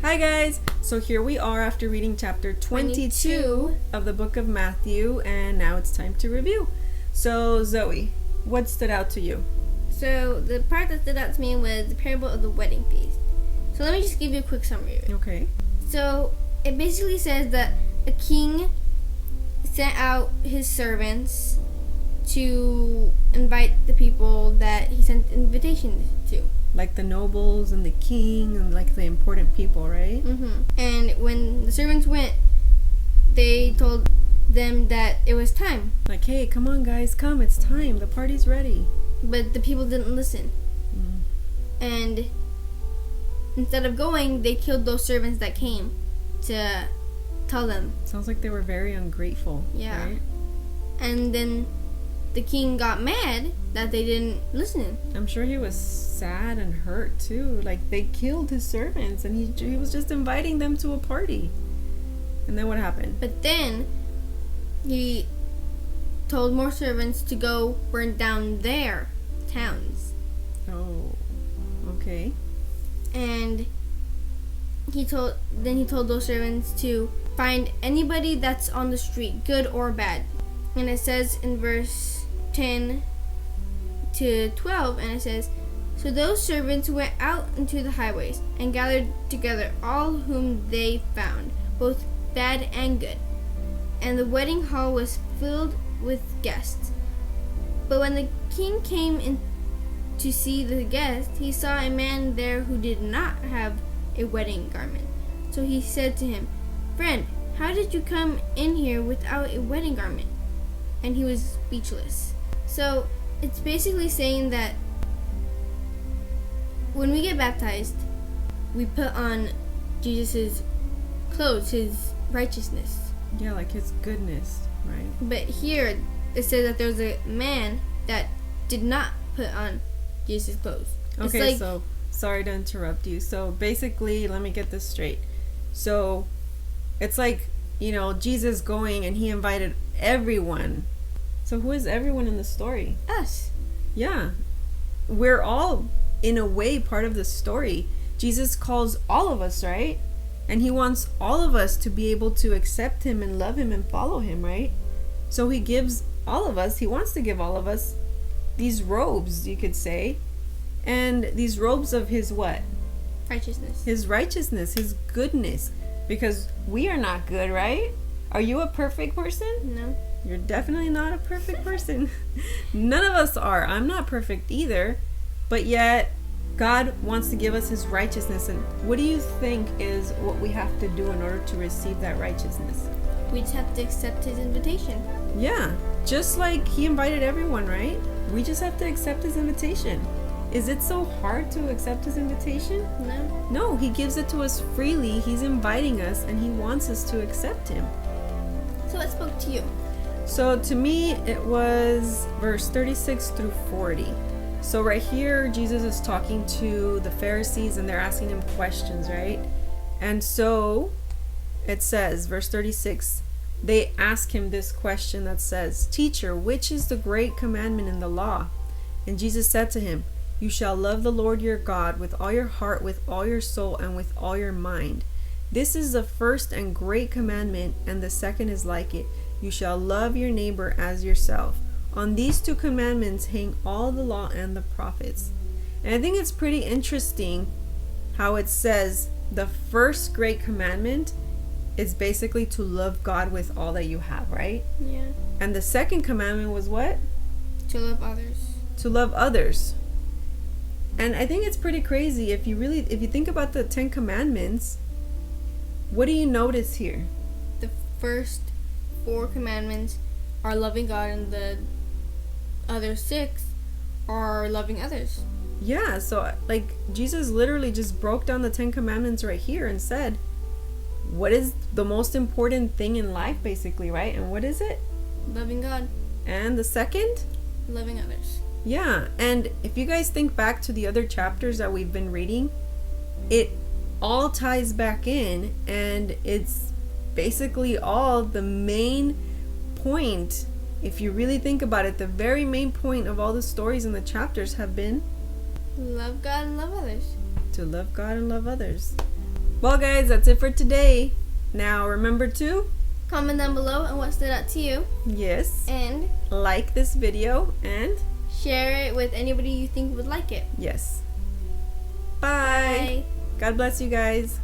Hi guys! So here we are after reading chapter 22 of the book of Matthew, and now it's time to review. So Zoe, what stood out to you? So the part that stood out to me was the parable of the wedding feast. So let me just give you a quick summary of it. Okay. So it basically says that a king sent out his servants to invite the people that he sent invitations to. Like the nobles and the king and like the important people, right? Mm-hmm. And when the servants went, they told them that it was time. Like, hey, come on guys, come, it's time, the party's ready. But the people didn't listen. Mm. And instead of going, they killed those servants that came to tell them. Sounds like they were very ungrateful. Yeah. Right? And then the king got mad that they didn't listen. I'm sure he was sad and hurt too. Like, they killed his servants and he was just inviting them to a party. And then what happened? But then he told more servants to go burn down their towns. Oh, okay. And he told those servants to find anybody that's on the street, good or bad. And it says in verse 10 to 12, and it says, "So those servants went out into the highways and gathered together all whom they found, both bad and good. And the wedding hall was filled with guests. But when the king came in to see the guests, he saw a man there who did not have a wedding garment. So he said to him, 'Friend, how did you come in here without a wedding garment?' And he was speechless." So it's basically saying that when we get baptized, we put on Jesus' clothes, his righteousness. Yeah, like his goodness, right? But here it says that there's a man that did not put on Jesus' clothes. Okay, so sorry to interrupt you. So basically, let me get this straight. So it's like, Jesus going and he invited everyone. So who is everyone in the story? Us. Yeah. We're all, in a way, part of the story. Jesus calls all of us, right? And he wants all of us to be able to accept him and love him and follow him, right? So he gives all of us, he wants to give all of us these robes, you could say. And these robes of his what? Righteousness. His righteousness, his goodness. Because we are not good, right? Are you a perfect person? No. You're definitely not a perfect person. None of us are. I'm not perfect either. But yet, God wants to give us his righteousness. And what do you think is what we have to do in order to receive that righteousness? We just have to accept his invitation. Yeah. Just like he invited everyone, right? We just have to accept his invitation. Is it so hard to accept his invitation? No. No, he gives it to us freely. He's inviting us and he wants us to accept him. So what spoke to you? So to me, it was verse 36 through 40. So right here, Jesus is talking to the Pharisees and they're asking him questions, right? And so it says, verse 36, they ask him this question that says, "Teacher, which is the great commandment in the law?" And Jesus said to him, "You shall love the Lord your God with all your heart, with all your soul, and with all your mind. This is the first and great commandment, and the second is like it. You shall love your neighbor as yourself. On these two commandments hang all the law and the prophets." And I think it's pretty interesting how it says the first great commandment is basically to love God with all that you have, right? Yeah. And the second commandment was what? To love others. To love others. And I think it's pretty crazy if you think about the 10 commandments. What do you notice here? The first 4 commandments are loving God, and the other 6 are loving others. Yeah, so like Jesus literally just broke down the 10 commandments right here and said, what is the most important thing in life, basically, right? And what is it? Loving God. And the second? Loving others. Yeah, and if you guys think back to the other chapters that we've been reading, it all ties back in, and it's basically all the main point. If you really think about it, the very main point of all the stories in the chapters have been Love God and love others. to love God and love others. Well, guys, that's it for today. Now, remember to, Comment down below and what stood out to you. yes, And like this video, and share it with anybody you think would like it. yes. Bye. God bless you guys.